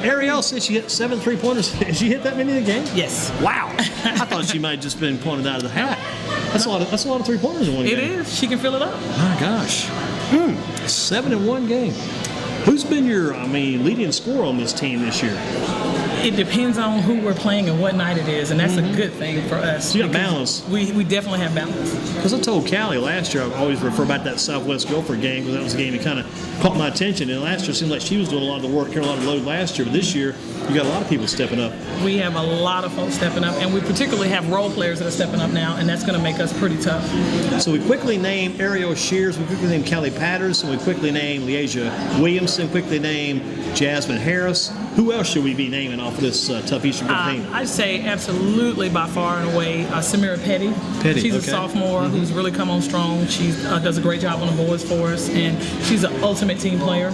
Ariel said she hit 7 3-pointers. Has she hit that many in a game? Yes. Wow. I thought she might have just been pointed out of the hat. That's a lot of 3-pointers in one game. It is. She can fill it up. My gosh. 7 in one game. Who's been your, leading scorer on this team this year? It depends on who we're playing and what night it is, and that's a good thing for us. So you got balance. We definitely have balance. Because I told Callie last year, I always refer back to that Southwest Guilford game because that was a game that kind of caught my attention. And last year it seemed like she was doing a lot of the work, carrying a lot of load last year. But this year, you got a lot of people stepping up. We have a lot of folks stepping up, and we particularly have role players that are stepping up now, and that's going to make us pretty tough. So we quickly named Ariel Shears, we quickly named Callie Patterson, we quickly named Leasia Williamson, quickly named Jasmine Harris. Who else should we be naming off of this tough Eastern Guilford team? I'd say absolutely by far and away Samira Petty. She's a sophomore who's really come on strong. She does a great job on the boards for us, and she's an ultimate team player.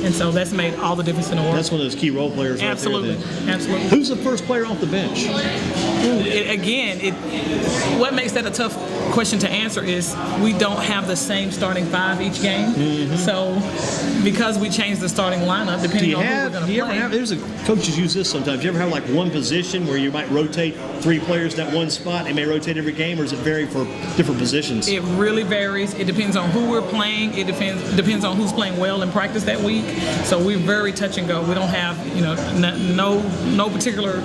And so that's made all the difference in the world. That's one of those key role players right there. Absolutely. Who's the first player off the bench? What makes that a tough question to answer is we don't have the same starting 5 each game. So because we changed the starting lineup, depending on who we're going to play. There's coaches use this sometimes. You ever have like one position where you might rotate 3 players in that one spot? They may rotate every game, or does it vary for different positions? It really varies. It depends on who we're playing. It depends on who's playing well in practice that week. So we're very touch and go. We don't have, no particular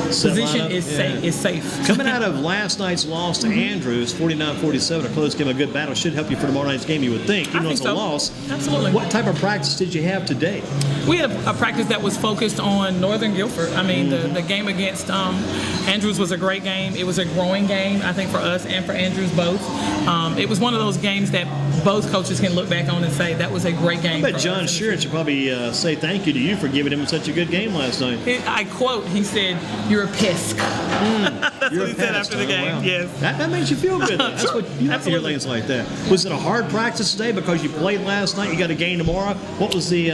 position is safe. Coming out of last night's loss to Andrews, 49-47, a close game, a good battle, should help you for tomorrow night's game, you would think, even though it's a loss. Absolutely. What type of practice did you have today? We had a practice that was focused on Northern Guilford. The game against Andrews was a great game. It was a growing game, I think, for us and for Andrews both. It was one of those games that both coaches can look back on and say that was a great game. I bet John Sheeran should probably say thank you to you for giving him such a good game last night. I quote, he said, "You're a pisk." That's what he said after the game. Wow. Yes. That makes you feel good. That's what you have to hear things like that. Was it a hard practice today because you played last night? You got a game tomorrow. What was the?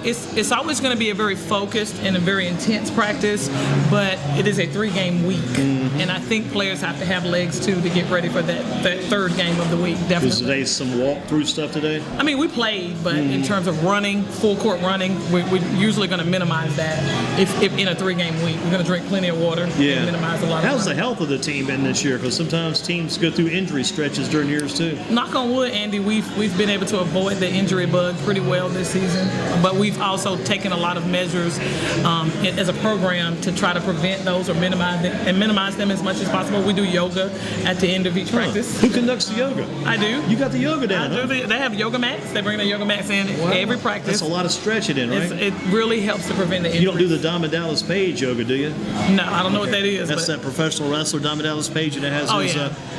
It's always going to be a very focused and a very intense practice, but it is a 3-game week, and I think players have to have legs too to get ready for that third game of the week. Definitely. Was today some walk-through stuff today? We played, but in terms of running, full court running, we're usually going to minimize that. If in a 3-game week, we're going to drink plenty of water and minimize a lot of How's the health of the team been this year? Because sometimes teams go through injury stretches during years too. Knock on wood, Andy, we've been able to avoid the injury bug pretty well this season, but we've also taken a lot of measures as a program to try to prevent those or minimize them as much as possible. We do yoga at the end of each practice. Who conducts the yoga? I do. You got the yoga down. I do. They have yoga mats. They bring their yoga mats in every practice. That's a lot of stretching in, right? It really helps to prevent the injury. You don't do the Diamond Dallas Page yoga, do you? No, I don't know what that is. That's that professional wrestler, Diamond Dallas Page, and it has those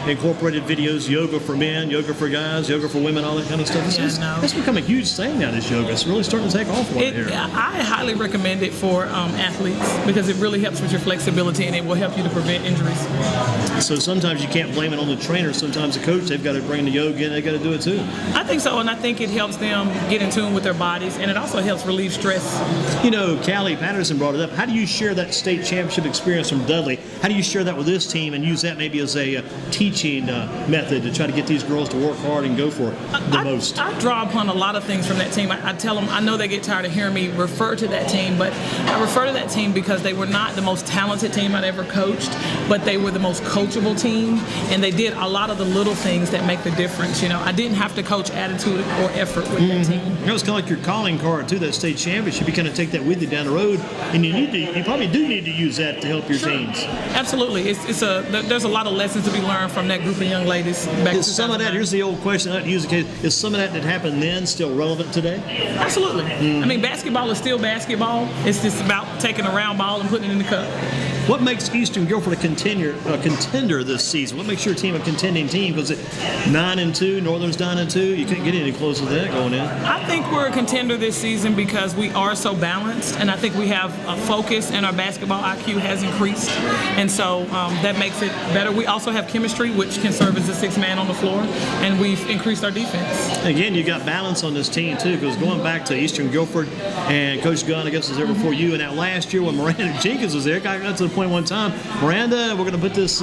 incorporated videos, yoga for men, yoga for guys, yoga for women, all that kind of stuff. It's become a huge thing now, this yoga. It's really starting to take off a lot here. I highly recommend it for athletes because it really helps with your flexibility and it will help you to prevent injuries. So sometimes you can't blame it on the trainer. Sometimes the coach, they've got to bring the yoga in. They've got to do it too. I think so, and I think it helps them get in tune with their bodies, and it also helps relieve stress. Callie Patterson brought it up. How do you share that state championship experience from Dudley? How do you share that with this team and use that maybe as a teaching method to try to get these girls to work hard and go for it the most? I draw upon a lot of things from that team. I tell them, I know they get tired of hearing me refer to that team, but I refer to that team because they were not the most talented team I'd ever coached, but they were the most coachable team, and they did a lot of the little things that make the difference. I didn't have to coach attitude or effort with that team. It was kind of like your calling card to that state championship. You kind of take that with you down the road, and you probably do need to use that to help your teams. Absolutely. There's a lot of lessons to be learned from that group of young ladies. Is some of that, here's the old question, I don't use the case, is some of that happened then still relevant today? Absolutely. Basketball is still basketball. It's just about taking a round ball and putting it in the cup. What makes Eastern Guilford a contender this season? What makes your team a contending team? Because it 9-2, Northern's 9-2. You couldn't get any closer to that going in. I think we're a contender this season because we are so balanced, and I think we have a focus, and our basketball IQ has increased, and so that makes it better. We also have chemistry, which can serve as a 6th man on the floor, and we've increased our defense. Again, you got balance on this team too, because going back to Eastern Guilford and Coach Gunn, I guess, was there before you, and that last year when Miranda Jenkins was there, got to the point one time, Miranda, we're going to put this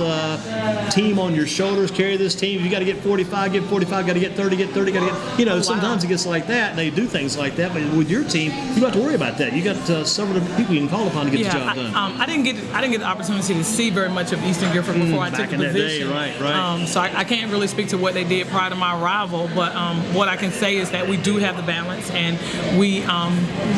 team on your shoulders, carry this team. If you got to get 45, get 45. Got to get 30, get 30. Got to get, you know, sometimes it gets like that, and they do things like that. But with your team, you don't have to worry about that. You got several different people you can call upon to get the job done. I didn't get the opportunity to see very much of Eastern Guilford before I took the position. Right. So I can't really speak to what they did prior to my arrival, but what I can say is that we do have the balance, and we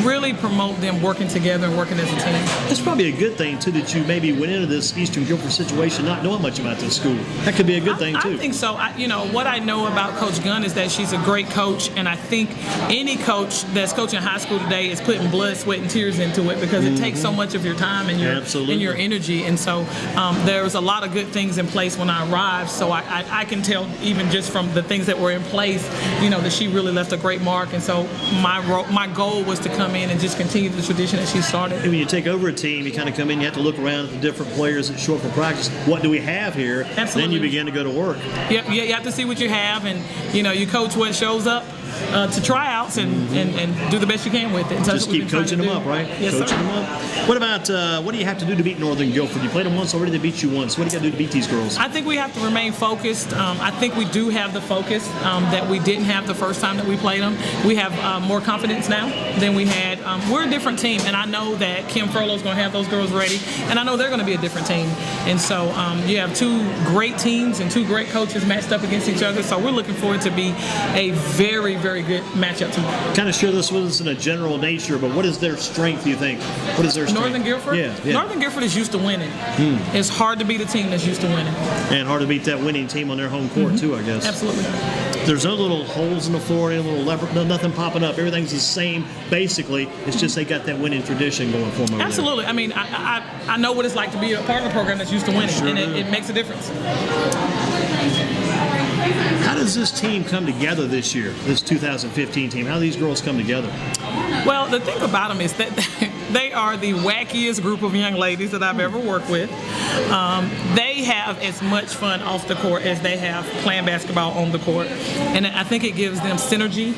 really promote them working together and working as a team. It's probably a good thing too that you maybe went into this Eastern Guilford situation not knowing much about this school. That could be a good thing too. I think so. What I know about Coach Gunn is that she's a great coach, and I think any coach that's coaching high school today is putting blood, sweat, and tears into it because it takes so much of your time and your energy. And so there was a lot of good things in place when I arrived. So I can tell even just from the things that were in place, that she really left a great mark. And so my goal was to come in and just continue the tradition that she started. And when you take over a team, you kind of come in, you have to look around at the different players that show up for practice. What do we have here? Absolutely. Then you begin to go to work. Yep, you have to see what you have, and you coach what shows up to tryouts and do the best you can with it. So just keep coaching them up, right? Yes, coaching them up. What about what do you have to do to beat Northern Guilford? You played them once already; they beat you once. What do you got to do to beat these girls? I think we have to remain focused. I think we do have the focus that we didn't have the first time that we played them. We have more confidence now than we had. We're a different team, and I know that Kim Furlow's going to have those girls ready, and I know they're going to be a different team. And so you have two great teams and two great coaches matched up against each other. So we're looking forward to be a very, very good matchup tomorrow. Kind of share this with us in a general nature, but what is their strength, do you think? What is their strength? Northern Guilford? Yeah. Northern Guilford is used to winning. It's hard to beat a team that's used to winning. And hard to beat that winning team on their home court, too, I guess. Absolutely. There's no little holes in the floor, any little nothing popping up. Everything's the same, basically. It's just they got that winning tradition going for them over Absolutely. there. I mean, I know what it's like to be a part of a program that's used to winning, and it makes a difference. How does this team come together this year, this 2015 team? How do these girls come together? Well, the thing about them is that they are the wackiest group of young ladies that I've ever worked with. They have as much fun off the court as they have playing basketball on the court. And I think it gives them synergy.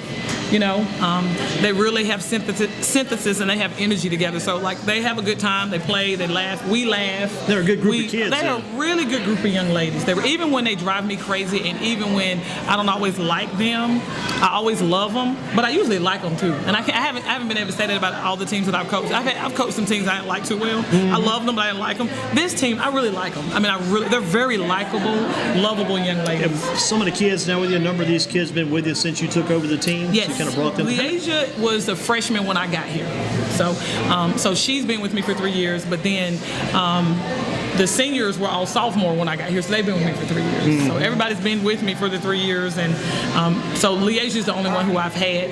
They really have synthesis and they have energy together. So, they have a good time. They play, they laugh, we laugh. They're a good group of kids. They're a really good group of young ladies. Even when they drive me crazy and even when I don't always like them, I always love them, but I usually like them too. And I haven't been able to say that about all the teams that I've coached. I've coached some teams I didn't like too well. I love them, but I didn't like them. This team, I really like them. I mean, they're very likable, lovable young ladies. Some of the kids now with you, a number of these kids been with you since you took over the team? Yes. So you kind of brought them. Leasia was a freshman when I got here. So she's been with me for 3 years, but then the seniors were all sophomore when I got here, so they've been with me for 3 years. So everybody's been with me for the 3 years, and so Leasia's the only one who I've had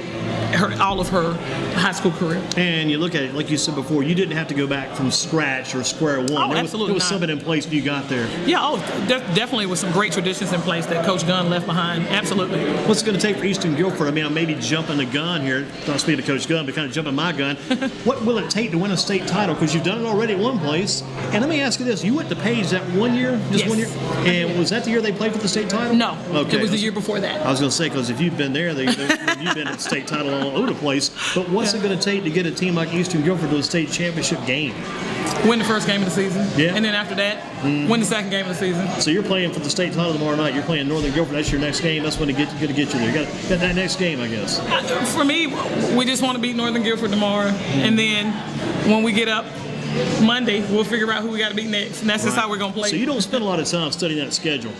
all of her high school career. And you look at it, like you said before, you didn't have to go back from scratch or square one. Oh, absolutely There was something in place when you got there. Yeah, definitely with some great traditions in place that Coach Gunn left behind. Absolutely. What's it going to take for Eastern Guilford? I mean, I'm maybe jumping the gun here, not speaking to Coach Gunn, but kind of jumping my gun. What will it take to win a state title? Because you've done it already at one place. And let me ask you this. You went to Page that 1 year? Just Yes. 1 year? And was that the year they played for the state title? No. Okay. It was the year before that. I was going to say, because if you've been there, you've been at state title all over the place. But what's it going to take to get a team like Eastern Guilford to a state championship game? Win the first game of the season. Yeah. And then after that, win the second game of the season. So you're playing for the state title tomorrow night. You're playing Northern Guilford. That's your next game. That's when it's going to get you there. You got that next game, I guess. For me, we just want to beat Northern Guilford tomorrow. And then when we get up Monday, we'll figure out who we got to beat next. And that's just how we're going to play. So you don't spend a lot of time studying that schedule.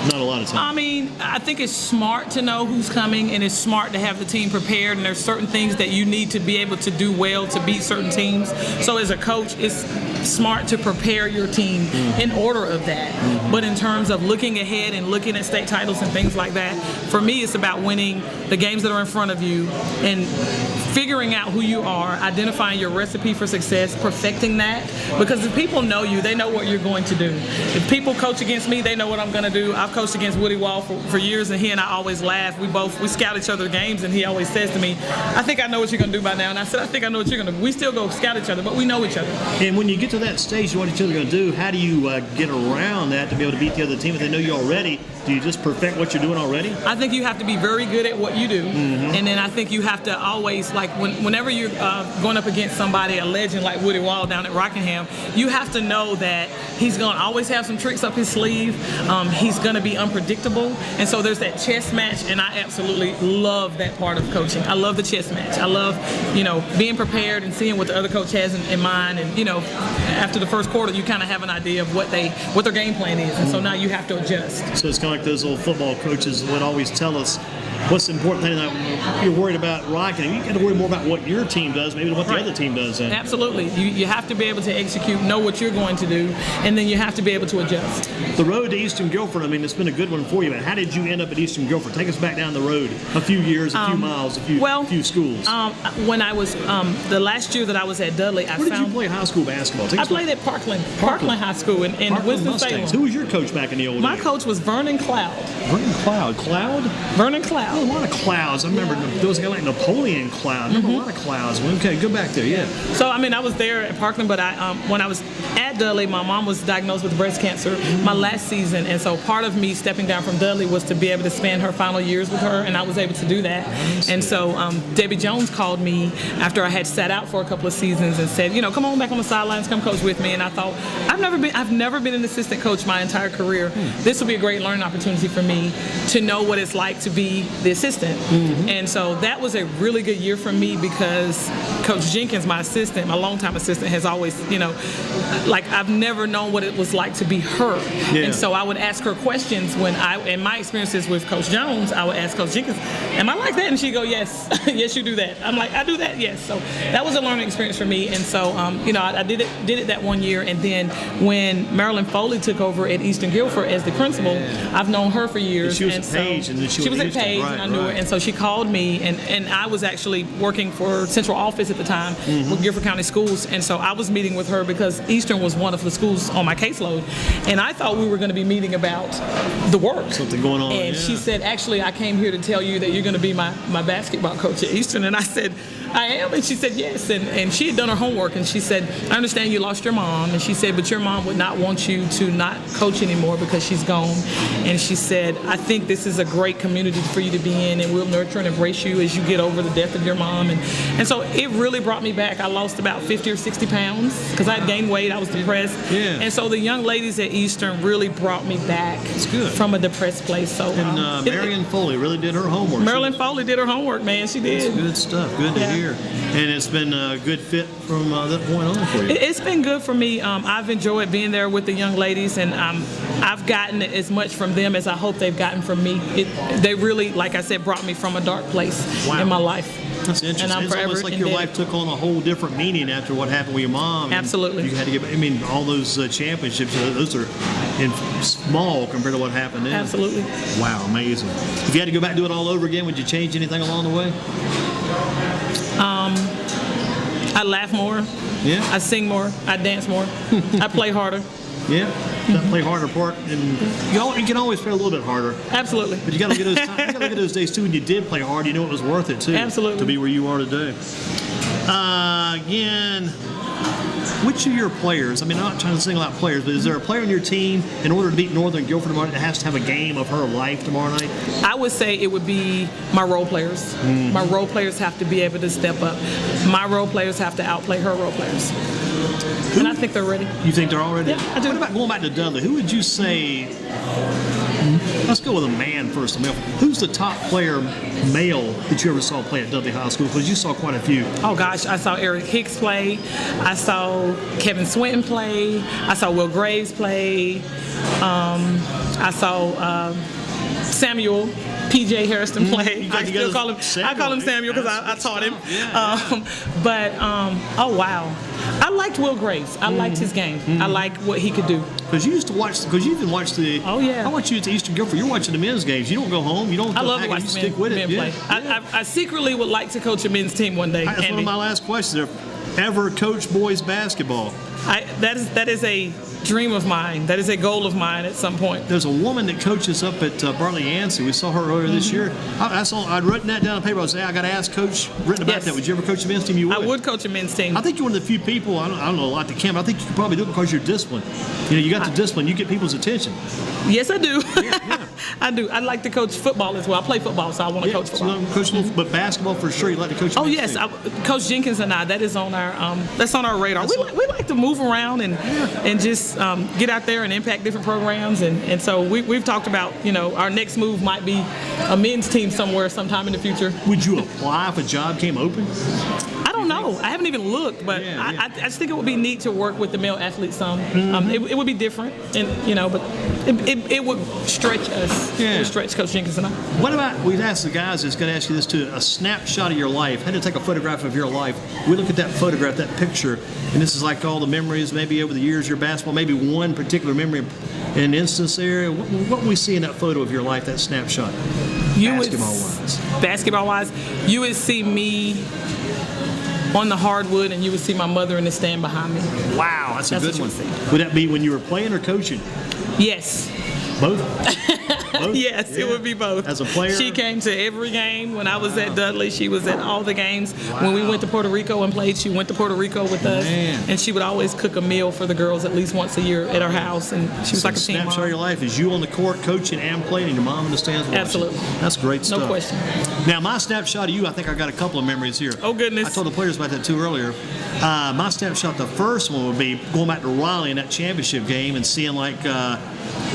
Not a lot of time. I mean, I think it's smart to know who's coming, and it's smart to have the team prepared, and there's certain things that you need to be able to do well to beat certain teams. So as a coach, it's smart to prepare your team in order of that. But in terms of looking ahead and looking at state titles and things like that, for me, it's about winning the games that are in front of you and figuring out who you are, identifying your recipe for success, perfecting that. Because if people know you, they know what you're going to do. If people coach against me, they know what I'm going to do. I've coached against Woody Wall for years, and he and I always laugh. We scout each other's games, and he always says to me, I think I know what you're going to do by now. And I said, I think I know what you're going to do. We still go scout each other, but we know each other. And when you get to that stage, what each other are going to do, how do you get around that to be able to beat the other team if they know you already? Do you just perfect what you're doing already? I think you have to be very good at what you do, and then I think you have to always, like, whenever you're going up against somebody, a legend like Woody Wall down at Rockingham, you have to know that he's going to always have some tricks up his sleeve. He's going to be unpredictable, and so there's that chess match, and I absolutely love that part of coaching. I love the chess match. I love, being prepared and seeing what the other coach has in mind, and after the first quarter, you kind of have an idea of what their game plan is, and so now you have to adjust. So it's kind of like those old football coaches would always tell us, what's the important thing that you're worried about Rockingham? You got to worry more about what your team does, maybe than what the other team does. Then. Absolutely. You have to be able to execute, know what you're going to do, and then you have to be able to adjust. The road to Eastern Guilford, I mean, it's been a good one for you, but how did you end up at Eastern Guilford? Take us back down the road a few years, a few miles, a few schools. When I was, the last year that I was at Dudley, Where did you play high school basketball? I played at Parkland High School in Winston-Salem. Who was your coach back in the old days? My coach was Vernon Cloud. Vernon Cloud? Cloud? Vernon Cloud. Oh, a lot of clouds. I remember there was a guy like Napoleon Cloud. I remember a lot of clouds. Okay, go back there, yeah. So, I was there at Parkland, but when I was at Dudley, my mom was diagnosed with breast cancer my last season, and so part of me stepping down from Dudley was to be able to spend her final years with her, and I was able to do that. And so Debbie Jones called me after I had sat out for a couple of seasons and said, come on back on the sidelines, come coach with me. And I thought, I've never been an assistant coach my entire career. This will be a great learning opportunity for me to know what it's like to be the assistant. And so that was a really good year for me because Coach Jenkins, my assistant, my longtime assistant, has always, I've never known what it was like to be her. Yeah. And so I would ask her questions in my experiences with Coach Jones, I would ask Coach Jenkins, am I like that? And she'd go, yes, yes, you do that. I'm like, I do that, yes. So that was a learning experience for me. And so, I did it that one year. And then when Marilyn Foley took over at Eastern Guilford as the principal, I've known her for years. She was at Page, and then she was at Page, and I knew her. And so she called me, and I was actually working for central office at the time with Guilford County Schools. And so I was meeting with her because Eastern was one of the schools on my caseload. And I thought we were going to be meeting about the work. Something going on. And she said, actually, I came here to tell you that you're going to be my basketball coach at Eastern. And I said, I am. And she said, yes. And she had done her homework. And she said, I understand you lost your mom. And she said, but your mom would not want you to not coach anymore because she's gone. And she said, I think this is a great community for you to be in, and we'll nurture and embrace you as you get over the death of your mom. And so it really brought me back. I lost about 50 or 60 pounds because I had gained weight. I was depressed. Yeah. And so the young ladies at Eastern really brought me back from a depressed place. So Marion Foley really did her homework. Marilyn Foley did her homework, man. She did. That's good stuff. Good to hear. And it's been a good fit from that point on for you. It's been good for me. I've enjoyed being there with the young ladies, and I've gotten as much from them as I hope they've gotten from me. They really, like I said, brought me from a dark place in my life. That's interesting. And I'm it's almost like your life took on a whole different meaning after what happened with your mom. Absolutely. You had to get, all those championships, those are small compared to what happened then. Absolutely. Wow, amazing. If you had to go back and do it all over again, would you change anything along the way? I laugh more. Yeah. I sing more. I dance more. I play harder. Yeah. That play harder part, and you can always play a little bit harder. Absolutely. But you got to look at those days too when you did play hard. You know it was worth it too. Absolutely. To be where you are today. Again, which of your players? I'm not trying to single out players, but is there a player on your team in order to beat Northern Guilford tomorrow that has to have a game of her life tomorrow night? I would say it would be my role players. My role players have to be able to step up. My role players have to outplay her role players. And I think they're ready. You think they're all ready? Yeah, I do. What about going back to Dudley? Who would you say? Let's go with a man first. Who's the top player, male, that you ever saw play at Dudley High School? Because you saw quite a few. Oh, gosh. I saw Eric Hicks play. I saw Kevin Swinton play. I saw Will Graves play. I saw Samuel P.J. Harrison play. I still call him Samuel. I call him Samuel because I taught him. Yeah. Oh, wow. I liked Will Graves. I liked his game. I liked what he could do. Because you used to watch, because you even watched the. Oh, yeah. I watch you at the Eastern Guilford. You're watching the men's games. You don't go home. You don't. I love to watch the men play. Yeah. I secretly would like to coach a men's team one day. That's one of my last questions. Ever coach boys basketball? That is a dream of mine. That is a goal of mine at some point. There's a woman that coaches up at Bartley Yancey. We saw her earlier this year. I'd written that down on paper. I was saying, I got to ask Coach Britton about that. Would you ever coach a men's team? You would. I would coach a men's team. I think you're one of the few people, I don't know a lot that can, but I think you can probably do it because you're disciplined. You got the discipline. You get people's attention. Yes, I do. Yeah. I do. I like to coach football as well. I play football, so I want to coach so you football. coach, but basketball for sure. You like to coach. Oh yes, Coach Jenkins and I. That is on our that's on our radar. We like to move around and just get out there and impact different programs. And so we've talked about our next move might be a men's team somewhere sometime in the future. Would you apply if a job came open? I don't know. I haven't even looked, but I just think it would be neat to work with the male athletes some. It would be different, and but it would stretch us. Yeah. It would stretch Coach Jenkins and I. What about, we've asked the guys, it's going to ask you this too, a snapshot of your life. Had to take a photograph of your life. We look at that photograph, that picture, and this is like all the memories, maybe over the years, your basketball, maybe one particular memory, an instance there. What we see in that photo of your life, that snapshot, basketball-wise, you would see me on the hardwood, and you would see my mother in the stand behind me. Wow, that's a good one. Would Would that be when you were playing or coaching? Yes. Both? Yes, it would be both. As a player? She came to every game. When I was at Dudley, she was at all the games. When we went to Puerto Rico and played, she went to Puerto Rico with us. And she would always cook a meal for the girls at least once a year at our house. And she was like a team mom. Snapshot of your life is you on the court coaching and playing, and your mom in the stands watching. Absolutely. That's great stuff. No question. Now, my snapshot of you, I think I got a couple of memories here. Oh, goodness. I told the players about that too earlier. My snapshot, the first one would be going back to Raleigh in that championship game and seeing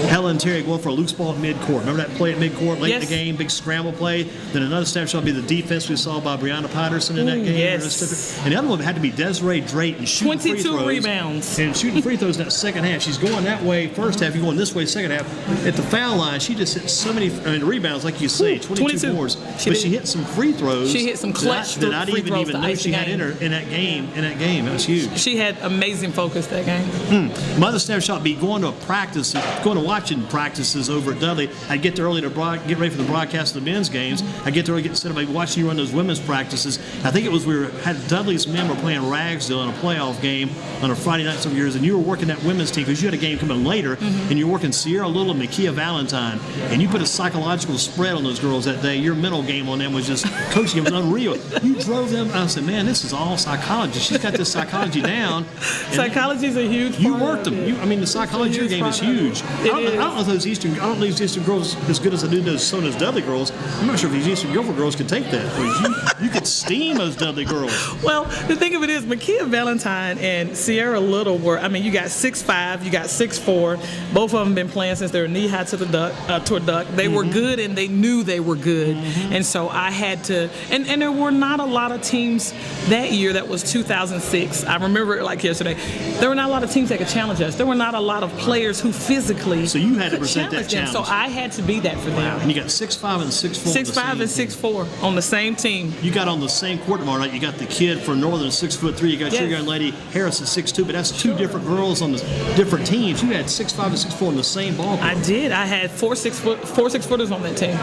Helen Terry going for a loose ball at midcourt. Remember that play at midcourt late in the game, big scramble play? Then another snapshot would be the defense we saw by Brianna Patterson in that game. Yes. And the other one had to be Desiree Drayton shooting free throws. 22 rebounds. And shooting free throws in that second half. She's going that way first half, you're going this way second half. At the foul line, she just hit so many rebounds, like you say, 22 boards. But she hit some free throws. She hit some clutch that I free didn't throws even to know ice she the had in that game. That was huge. She had amazing focus that game. My other snapshot would be going to watching practices over at Dudley. I'd get there early to get ready for the broadcast of the men's games. I'd get there early, get set up, I'd watch you run those women's practices. I think it was had Dudley's men were playing Ragsdale in a playoff game on a Friday night some years, and you were working that women's team because you had a game coming later, and you're working Sierra Little and Makia Valentine, and you put a psychological spread on those girls that day. Your mental game on them was just coaching. It was unreal. You drove them. I said, man, this is all psychology. She's got this psychology down. Psychology is a huge part. You worked them. The psychology of your game is huge. I don't know if those Eastern girls as good as I do those Dudley girls. I'm not sure if these Eastern Guilford girls could take that. You could steam those Dudley girls. Well, the thing of it is, Makia Valentine and Sierra Little you got 6'5", you got 6'4". Both of them been playing since they were knee high to the duck. They were good, and they knew they were good. And so I had to, and there were not a lot of teams that year. That was 2006. I remember it like yesterday. There were not a lot of teams that could challenge us. There were not a lot of players who physically So you had to could present that challenge them. challenge. So I had to be that for them. And you got 6'5" and 6'4". 6'5" and 6'4" on the same team. You got on the same court tomorrow night. You got the kid from Northern 6'3". You got your young lady Harris at 6'2". But that's two different girls on the different teams. You had 6'5" and 6'4" on the same ball. I did. I had four 6-footers on that team.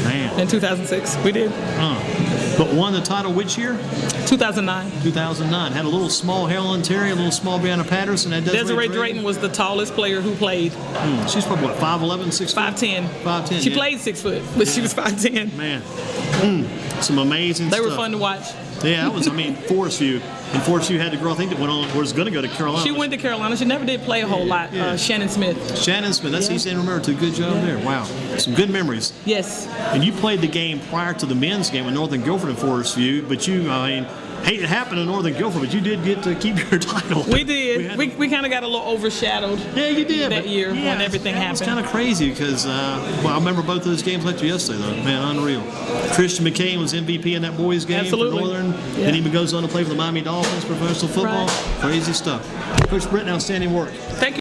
Man. In 2006, we did. But won the title which year? 2009. 2009. Had a little small Helen Terry, a little small Brianna Patterson. Had Desiree Drayton was the tallest player who played. She's probably what, 5'11", 6'4"? 5'10". 5'10". She played 6 foot, but she was 5'10". Man, some amazing They stuff. were fun to watch. Yeah, that was, Forest View. And Forest View had the girl, I think, that was going to go to Carolina. She went to Carolina. She never did play a whole lot. Shannon Smith. Shannon Smith. That's easy to remember. Did a good job there. Wow. Some good memories. Yes. And you played the game prior to the men's game with Northern Guilford and Forest View, but hate it happened in Northern Guilford, but you did get to keep your title. We did. We kind of got a little overshadowed. Yeah, you did. That year when everything happened. It was kind of crazy because, I remember both of those games like yesterday, though. Man, unreal. Christian McCain was MVP in that boys' game for Northern. Yeah. Then he goes on to play for the Miami Dolphins, professional football. Right. Crazy stuff. Coach Britton, outstanding work. Thank you.